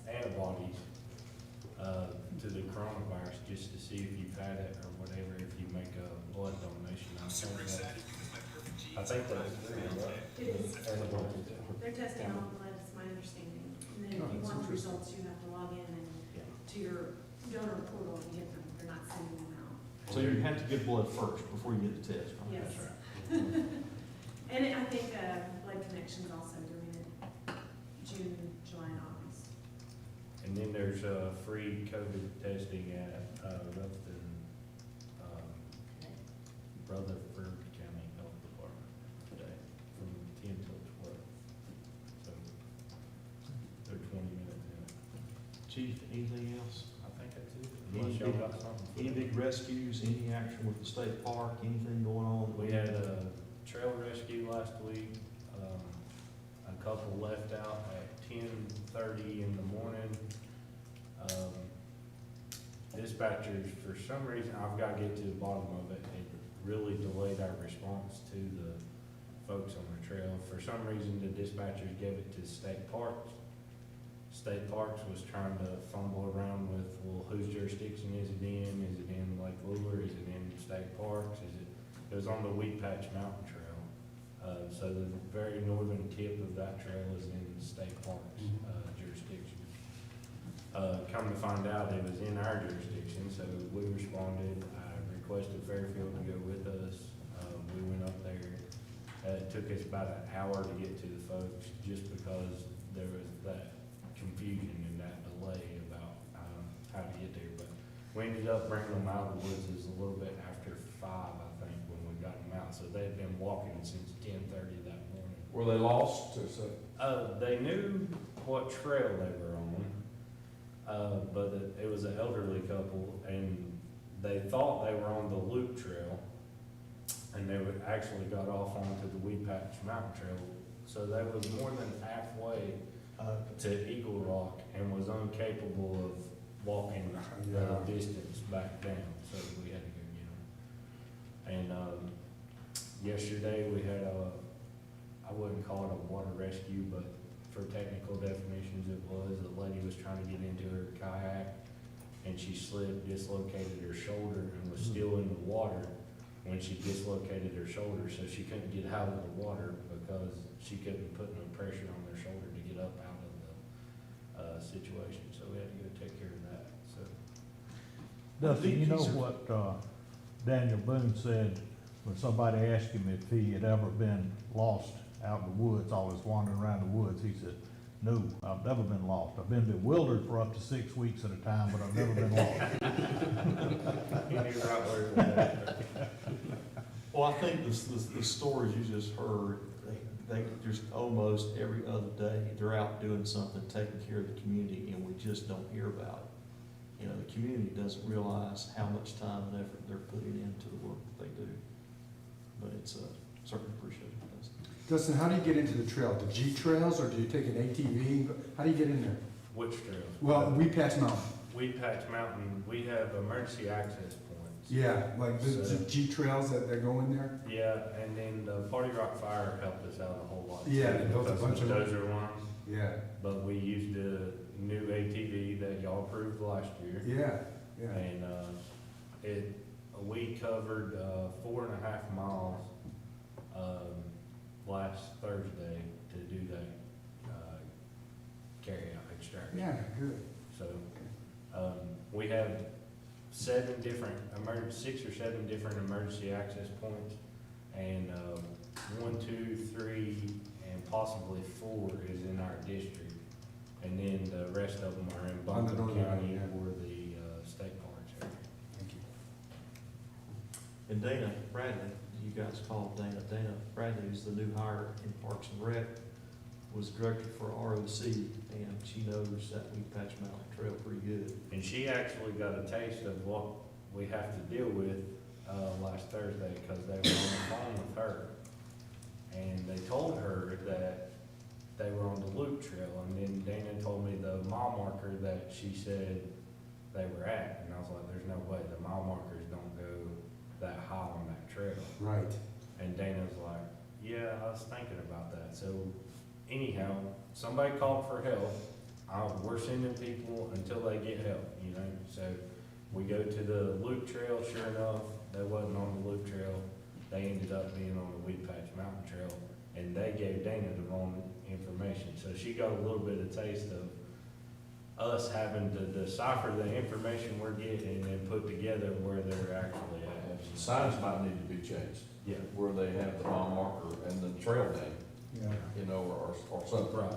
antibodies to the coronavirus, just to see if you've had it or whatever, if you make a blood donation. I think that's good, right? It is. Antibodies. They're testing all blood, it's my understanding. And then if Oh, you that's want the interesting. results, you have to log in and to your donor portal and get them. They're not sending them out. So you have to get blood first before you get the test, right? Yes. That's right. And I think Blood Connection's also doing it June, July, and August. And then there's free COVID testing at Rutherford, Rutherford County Health Department today from 10 till 12. So they're 20 minutes in. Chief, anything else? I think that's it. Any Unless y'all big- got something. Any big rescues, any action with the state park, anything going on? We had a trail rescue last week. A couple left out at 10:30 in the morning. dispatchers, for some reason, I've got to get to the bottom of it, it really delayed our response to the folks on the trail. For some reason, the dispatchers gave it to State Parks. State Parks was trying to fumble around with, well, whose jurisdiction is it in? Is it in Lake Lure? Is it in State Parks? It was on the Wheat Patch Mountain Trail. So the very northern tip of that trail is in State Parks jurisdiction. Come to find out, it was in our jurisdiction, so we responded. I requested Fairfield to go with us. We went up there. It took us about an hour to get to the folks, just because there was that confusion and that delay about how to get there. But we ended up bringing them out of the woods a little bit after 5, I think, when we got them out. So they had been walking since 10:30 that morning. Were they lost or so? They knew what trail they were on, but it was an elderly couple, and they thought they were on the Loop Trail, and they would actually got off onto the Wheat Patch Mountain Trail. So they was more than halfway to Eagle Rock and was incapable of walking Yeah. the distance back down, so we had to go get them. And yesterday we had I wouldn't call it a water rescue, but for technical definitions it was, the lady was trying to get into her kayak and she slipped, dislocated her shoulder, and was still in the water when she dislocated her shoulder, so she couldn't get out of the water because she couldn't put no pressure on her shoulder to get up out of the situation, so we had to go take care of that, so. Dustin, you know what, Daniel Boone said when somebody asked him if he had ever been lost out in the woods, always wandering around the woods? He said, no, I've never been lost. I've been bewildered for up to 6 weeks at a time, but I've never been lost. He knew right where it was at. Well, I think the stories you just heard, they just almost every other day, they're out doing something, taking care of the community, and we just don't hear about it. You know, the community doesn't realize how much time and effort they're putting into the work that they do. But it's certainly appreciated. Dustin, how do you get into the trail? The G trails, or do you take an ATV? How do you get in there? Which trails? Well, Wheat Patch Mountain. Wheat Patch Mountain, we have emergency access points. Yeah, like the So- G trails that go in there? Yeah, and then the Party Rock Fire helped us out a whole lot. Yeah, they built a Because bunch of them. Dozer ones, Yeah, but we used a new ATV that y'all approved last year. yeah, yeah. And, we covered, 4.5 miles, last Thursday to do that, carry-out extraction. Yeah, good. So, we have 7 different 6 or 7 different emergency access points, and, 1, 2, 3, and possibly 4 is in our district. And then the rest of them are in On the Buncombe northern County end, yeah. or the state parks area. Thank you. And Dana Bradley, you guys call Dana Bradley, who's the new hire in Parks and Rec, was director for ROC, and she knows that Wheat Patch Mountain Trail pretty good. And she actually got a taste of what we have to deal with, last Thursday, because they were on the phone with her. And they told her that they were on the Loop Trail, and then Dana told me the mile marker that she said they were at, and I was like, there's no way, the mile markers don't go that high on that trail. Right. And Dana's like, yeah, I was thinking about that. So anyhow, somebody called for help. We're sending people until they get help, you know? So we go to the Loop Trail, sure enough, they wasn't on the Loop Trail. They ended up being on the Wheat Patch Mountain Trail, and they gave Dana the wrong information. So she got a little bit of taste of us having to decipher the information we're getting and put together where they're actually at. Signs might need to be changed, Yeah. where they have the mile marker and the trail name, Yeah. you know, or something. Right.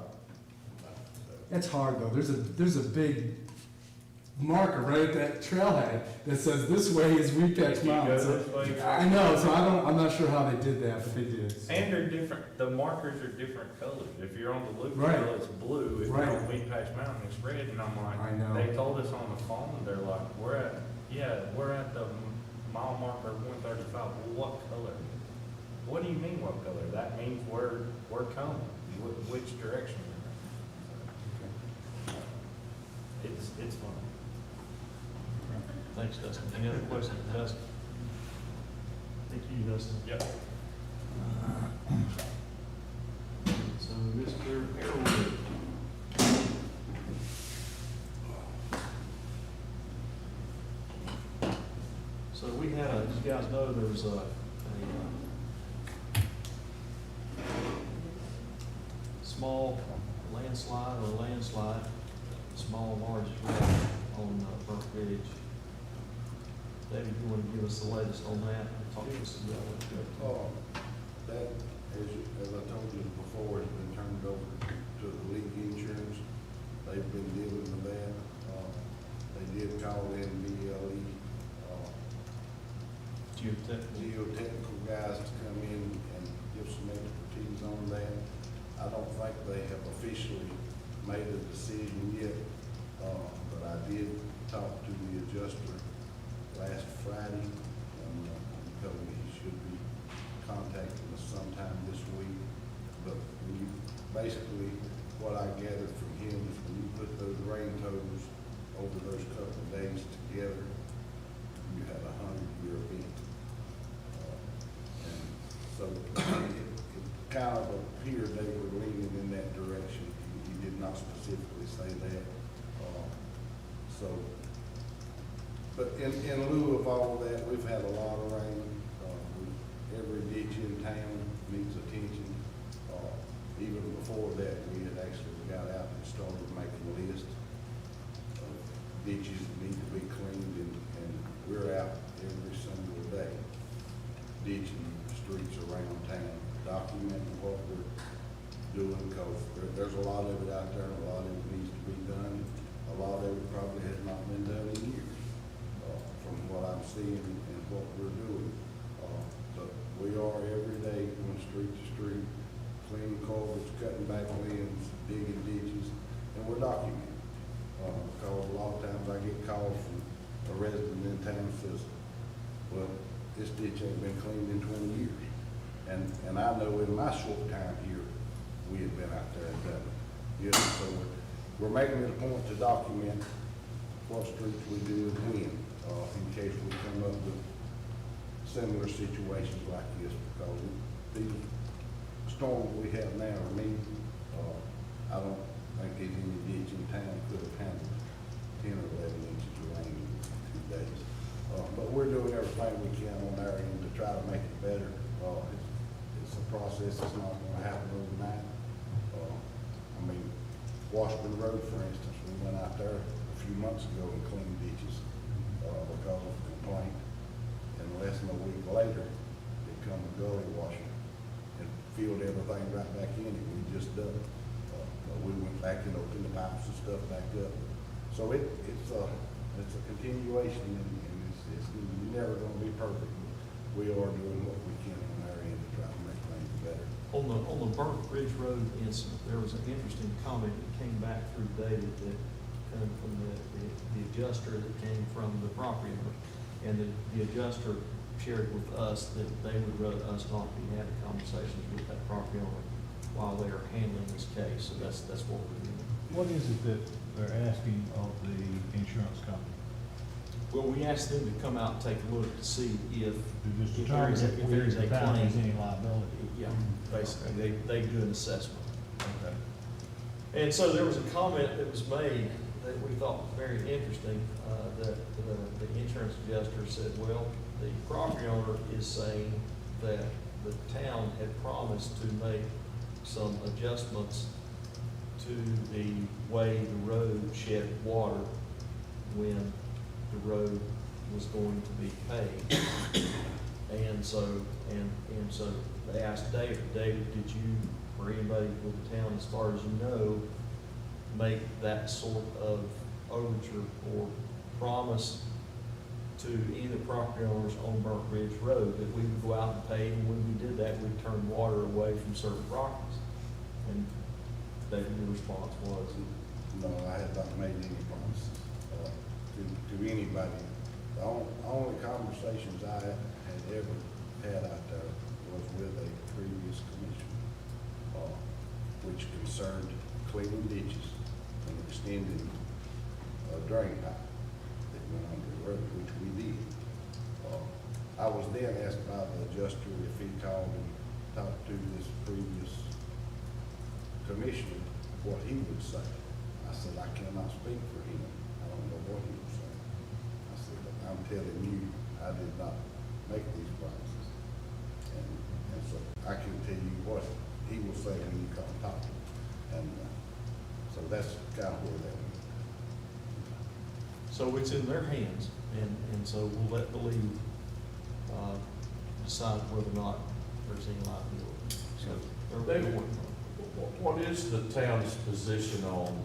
That's hard though. There's a big marker right at that trailhead that says this way is Wheat Patch If you go Mountain. So this way, I know, so I'm not sure how they did that, but they did. So. And they're different, the markers are different colors. If you're on the Loop Right. Trail, it's blue. If you're Right. on Wheat Patch Mountain, it's red. And I'm like, I know. they told us on the phone, they're like, we're at the mile marker 135. Well, what color? What do you mean what color? That means we're coming, which direction we're in. It's fun. Thanks, Dustin. Any other questions, Dustin? Thank you, Dustin. Yep. So, Mr. Harold. So we had a, as you guys know, there was a small landslide, small large wreck on Burke Ridge. David, you want to give us the latest on that? Talk to us about it. That, as I told you before, has been turned over to the league insurance. They've been dealing with that. They did call in BLE, geotechnical guys to come in and give some expertise on that. I don't think they have officially made a decision yet, but I did talk to the adjuster last Friday, and he told me he should be contacting us sometime this week. But basically, what I gathered from him is when you put those rain totals over those couple of days together, you had a 100-year event. And so it kind of appeared they were leaning in that direction. He did not specifically say that. But in lieu of all that, we've had a lot of rain. Every ditch in town needs attention. Even before that, we had actually got out and started making a list of ditches that need to be cleaned, and we're out every single day ditching streets around town, documenting what we're doing, because there's a lot of it out there, a lot of it needs to be done. A lot of it probably has not been done in years, from what I'm seeing and what we're doing. But we are every day going street to street, cleaning culverts, cutting back limbs, digging ditches, and we're documenting. Because a lot of times I get calls from a resident in town who says, well, this ditch ain't been cleaned in 20 years. And I know in my short time here, we have been out there and done it. You know, so we're making it a point to document what streets we do and when, in case we come up with similar situations like this, because these storms we have now, I don't think there's any ditch in town could have handled 10 or 11 inches of rain in 2 days. But we're doing everything we can on our end to try to make it better. It's a process that's not going to happen overnight. Washburn Road, for instance, we went out there a few months ago and cleaned ditches because of a complaint. And less than a week later, they come a gully washer and filled everything right back in it. We just done it. But we went back and opened the pipes and stuff back up. So it's a continuation, and it's never going to be perfect. We are doing what we can on our end to try to make things better. On the Burke Ridge Road incident, there was an interesting comment that came back through David that came from the adjuster that came from the property owner. And the adjuster shared with us that they would rather us not be having conversations with that property owner while they are handling this case. So that's what we're doing. What is it that they're asking of the insurance company? Well, we asked them to come out and take a look to see if To just there determine is a- if if there is a the town has claim. any liability? Yeah, basically, they do an assessment. Okay. And so there was a comment that was made that we thought was very interesting, that the insurance adjuster said, well, the property owner is saying that the town had promised to make some adjustments to the way the road shed water when the road was going to be paved. And so they asked David, did you, or anybody with the town, as far as you know, make that sort of overture or promise to any of the property owners on Burke Ridge Road that we would go out and pave, and when we did that, we'd turn water away from certain properties? And David, your response was? No, I have not made any promises to anybody. The only conversations I had ever had out there was with a previous commission, which concerned cleaning ditches and extending a drain pipe that went under road, which we did. I was then asked by the adjuster if he called and talked to this previous commissioner, what he would say. I said, I cannot speak for him. I don't know what he would say. I said, but I'm telling you, I did not make these prices. And so I can tell you what he will say when you come talk to him. And so that's kind of where that went. So it's in their hands, and so we'll let the league, decide whether or not there's any liability. So they're David, working on it. what is the town's position on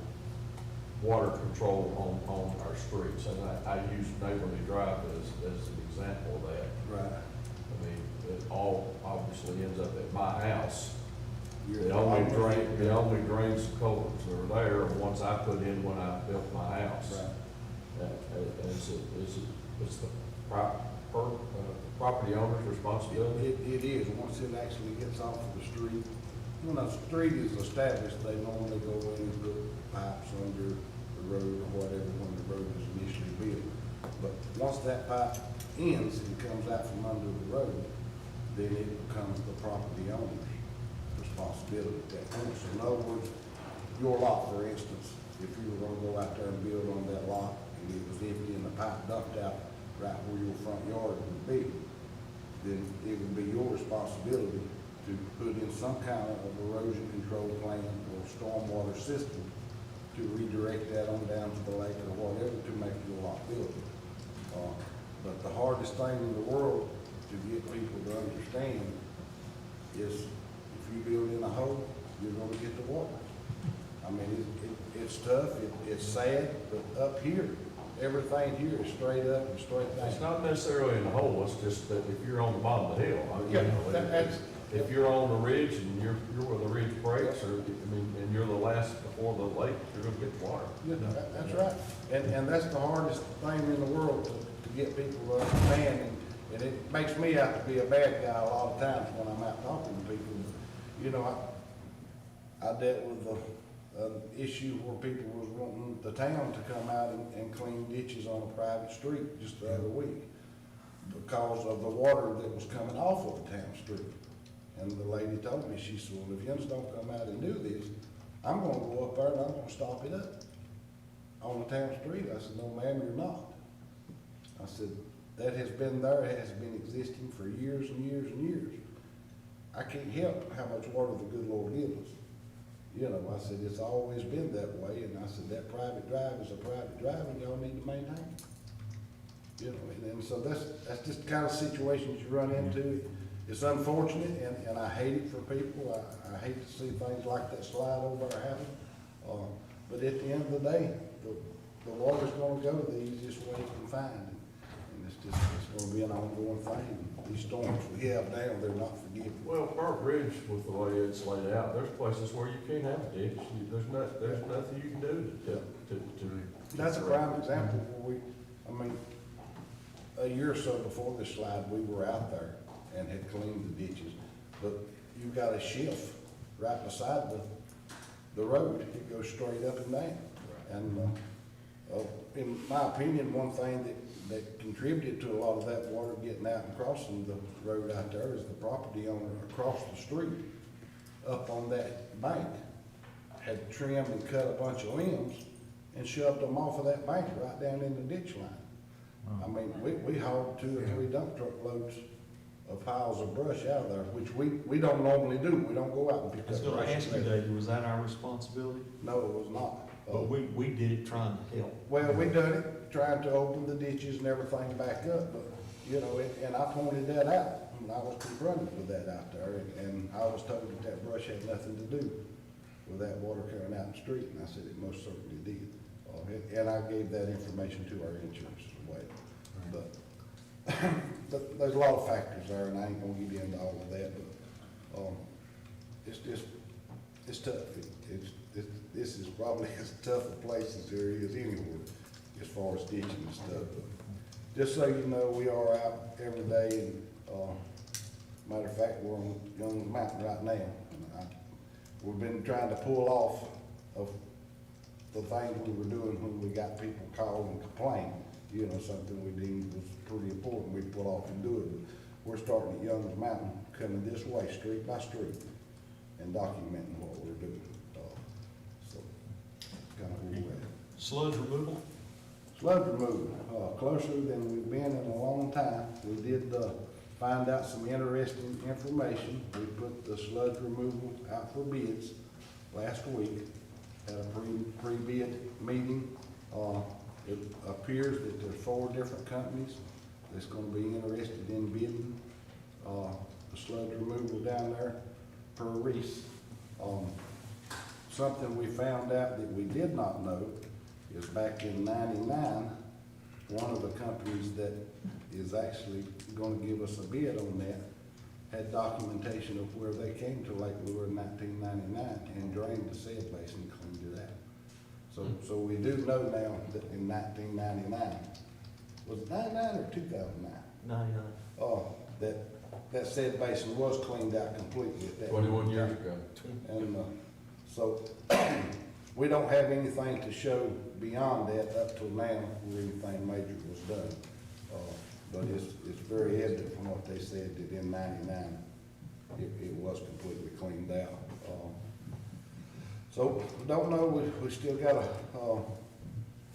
water control on our streets? And I use Neighborly Drive as an example of that. Right. I mean, it all obviously ends up at my house. You're- The only drains and culverts that are there are ones I put in when I built my house. Right. It's the property owner's responsibility? It is, once it actually gets off of the street. When a street is established, they normally go in and put pipes under the road or whatever when the road is initially built. But once that pipe ends and comes out from under the road, then it becomes the property owner's responsibility at that point. So in other words, your lot, for instance, if you were gonna go out there and build on that lot and it was empty and the pipe dumped out right where your front yard would be, then it would be your responsibility to put in some kind of erosion control plan or stormwater system to redirect that on down to the lake or whatever to make your lot buildable. But the hardest thing in the world to get people to understand is if you build in a hole, you're gonna get the water. I mean, it's tough, it's sad, but up here, everything here is straight up and straight down. It's not necessarily in the hole, it's just that if you're on the bottom of the hill, I mean, you Yeah, know, that's- if you're on the ridge and you're where the ridge breaks, or, I mean, and you're the last before the lake, you're gonna get water. Yeah, that's right. And that's the hardest thing in the world to get people to understand. And it makes me out to be a bad guy a lot of times when I'm out talking to people. You know, I dealt with an issue where people was wanting the town to come out and clean ditches on a private street just the other week because of the water that was coming off of the town street. And the lady told me, she said, well, if you don't come out and do this, I'm gonna go up there and I'm gonna stop it up on the town street. I said, no, ma'am, you're not. I said, that has been there, it has been existing for years and years and years. I can't help how much water the good Lord gives us. You know, I said, it's always been that way, and I said, that private drive is a private drive, and y'all need to maintain it. You know, and so that's just the kind of situations you run into. It's unfortunate, and I hate it for people. I hate to see things like that slide over our happen. But at the end of the day, the water's gonna go the easiest way it can find. And it's gonna be an ongoing thing. These storms we have now, they're not forgiving. Well, Burnt Ridge, with the way it's laid out, there's places where you can't have a ditch. There's nothing you can do to. That's a prime example where a year or so before this slide, we were out there and had cleaned the ditches. But you've got a shift right beside the road. It goes straight up and down. And, in my opinion, one thing that contributed to a lot of that water getting out and crossing the road out there is the property owner across the street up on that bank had trimmed and cut a bunch of limbs and shoved them off of that bank right down in the ditch line. I mean, we hauled 2 or 3 dump truck loads of piles of brush out of there, which we don't normally do. We don't go out and pick I was up gonna brush. ask you, David, was that our responsibility? No, it was not. But we did it trying to help. Well, we done it, trying to open the ditches and everything back up, but, you know, and I pointed that out, and I was confronted with that out there, and I was told that brush had nothing to do with that water coming out in the street, and I said it most certainly did. And I gave that information to our insurance as well. But there's a lot of factors there, and I ain't gonna get into all of that, but, it's tough. This is probably as tough a place as there is anywhere as far as ditching and stuff. But just so you know, we are out every day, and, matter of fact, we're on Young's Mountain right now. And we've been trying to pull off of the things we were doing when we got people call and complain. something we deemed was pretty important, we put off and do it. But we're starting at Young's Mountain, coming this way, street by street, and documenting what we're doing. So, kind of where we're at. Sludge removal? Sludge removal, closer than we've been in a long time. We did, find out some interesting information. We put the sludge removal out for bids last week. Had a pre-bid meeting. It appears that there's 4 different companies that's gonna be interested in bidding, the sludge removal down there per Reese. Something we found out that we did not know is back in '99, one of the companies that is actually gonna give us a bid on that had documentation of where they came to Lake Lure in 1999 and drained the said basin and cleaned it out. So we do know now that in 1999, was it 99 or 2009? 99. That said basin was cleaned out completely at that. 21 years ago. And, so, we don't have anything to show beyond that up till now where anything major was done. But it's very evident from what they said that in '99, it was completely cleaned out. So, don't know, we still got a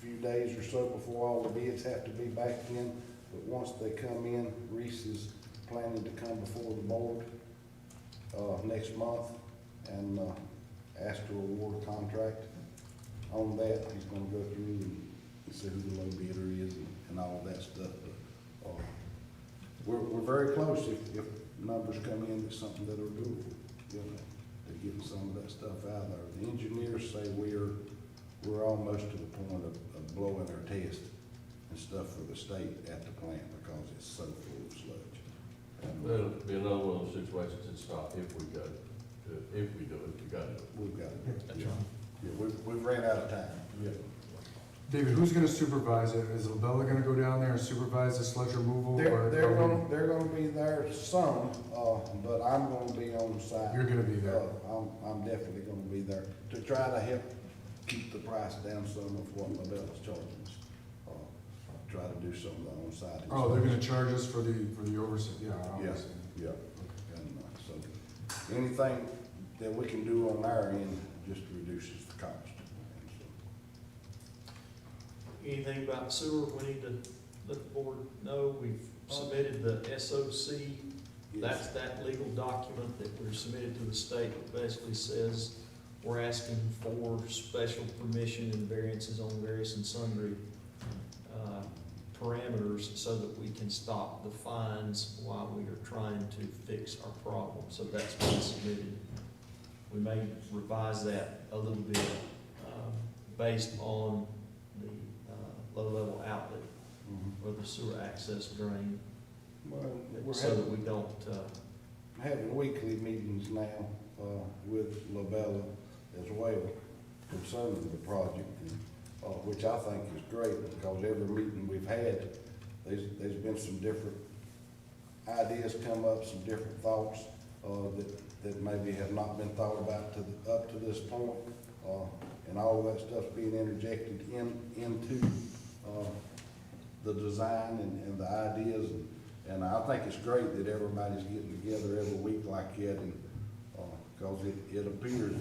few days or so before all the bids have to be back in. But once they come in, Reese is planning to come before the board, next month and, ask to award a contract on that. He's gonna go through and see who the low bidder is and all of that stuff. But, we're very close if numbers come in, it's something that are doable, to get some of that stuff out there. The engineers say we're almost to the point of blowing our test and stuff for the state at the plant because it's so full of sludge. And It'll be another one of those situations that stop if we go, if we do it, we got to do it. we've got it. That's Yeah. right. Yeah, we've ran out of time. Yeah. David, who's gonna supervise it? Is Labella gonna go down there and supervise the sludge removal? or They're gonna be there some, but I'm gonna be on site. You're gonna be there. I'm definitely gonna be there to try to help keep the price down some of what Labella's charging us. Try to do some of the on-site. Oh, they're gonna charge us for the oversight, yeah, Yeah, obviously. yeah. And, so, anything that we can do on our end just reduces the cost. And so, Anything about sewer we need to let the board know? We've submitted the SOC. That's that legal document that we're submitted to the state that basically says we're asking for special permission and variances on various and sundry parameters so that we can stop the fines while we are trying to fix our problem. So that's been submitted. We may revise that a little bit based on the low-level outlet or the sewer access drain, Well, we're so that we don't, having weekly meetings now, with Labella as well concerning the project, and, which I think is great, because every meeting we've had, there's been some different ideas come up, some different thoughts, that maybe have not been thought about up to this point, and all of that stuff's being interjected into, the design and the ideas, and I think it's great that everybody's getting together every week like that, and, cause it appears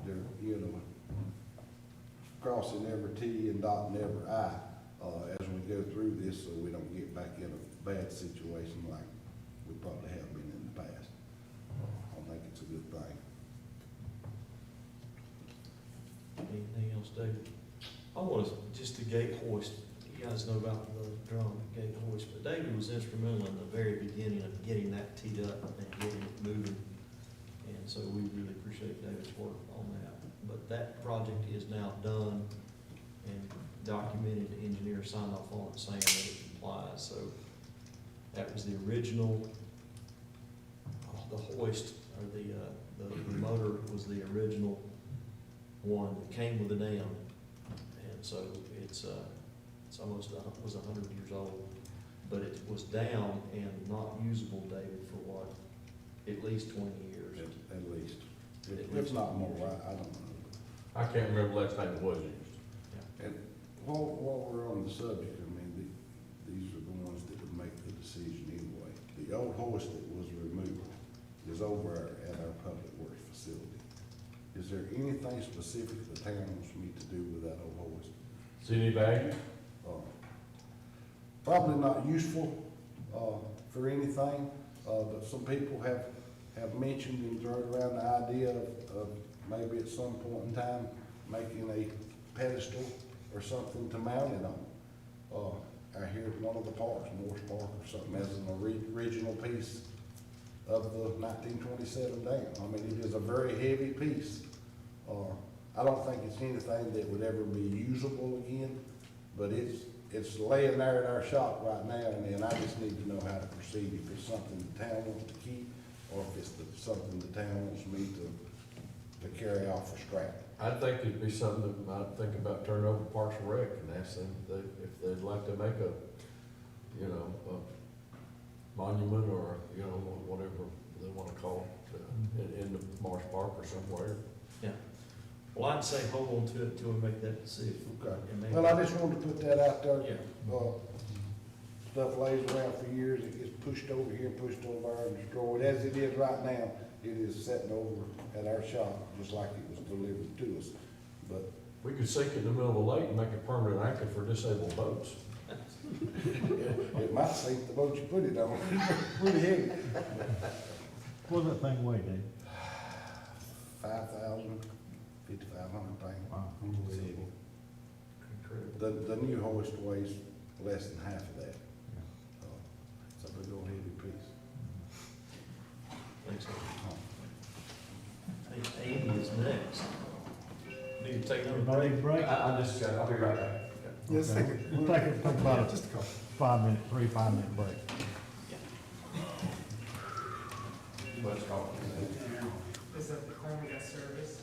that they're, crossing every T and dotting every I, as we go through this, so we don't get back in a bad situation like we probably have been in the past. I think it's a good thing. anything else, David? I want to, just the gate hoist, you guys know about the drum gate hoist, but David was instrumental in the very beginning of getting that teed up and getting it moving. And so we really appreciate David's work on that. But that project is now done and documented, the engineer signed off on it saying that it complies. So that was the original, the hoist, or the motor was the original one that came with an M. And so it's almost, was 100 years old, but it was down and not usable, David, for what, at least 20 years. At least. If not more, I don't know. I can't remember last time it was used. And while we're on the subject, I mean, the old hoist that was removed is over at our public works facility. Is there anything specific the town wants me to do with that old hoist? See any value? Probably not useful, for anything, but some people have mentioned and thrown around the idea of maybe at some point in time, making a pedestal or something to mount it on. I hear one of the parks, Morris Park or something, as an original piece of the 1927 dam. I mean, it is a very heavy piece. I don't think it's anything that would ever be usable again, but it's laying there in our shop right now, and I just need to know how to proceed, if it's something the town wants to keep, or if it's something the town wants me to carry off for scrap. I think it'd be something that might think about turning over to Parks and Rec and ask them if they'd like to make a monument or, whatever they wanna call it, in the Marsh Park or somewhere. Yeah. Well, I'd say hold on to it till we make that decision. Okay. And maybe- Well, I just wanted to put that out there. Yeah. Stuff lays around for years, it gets pushed over here, pushed over there, and destroyed. As it is right now, it is sitting over at our shop, just like it was delivered to us. But We could sink it in the middle of a lake and make a permanent anchor for disabled boats. it might sink the boat you put it on, pretty heavy. What does that thing weigh, Dave? 5,000, 5,500 pounds. Wow. Unbelievable. Incredible. The new hoist weighs less than half of that. It's a big old heavy piece. Thanks. Hey, Andy is next. Need to take another Everybody break? break? I'll be right back. Yes, Okay. take it. We'll take about Just a couple. 5 minute, 3 5 minute break. Let's call it. Is that the Columbia service?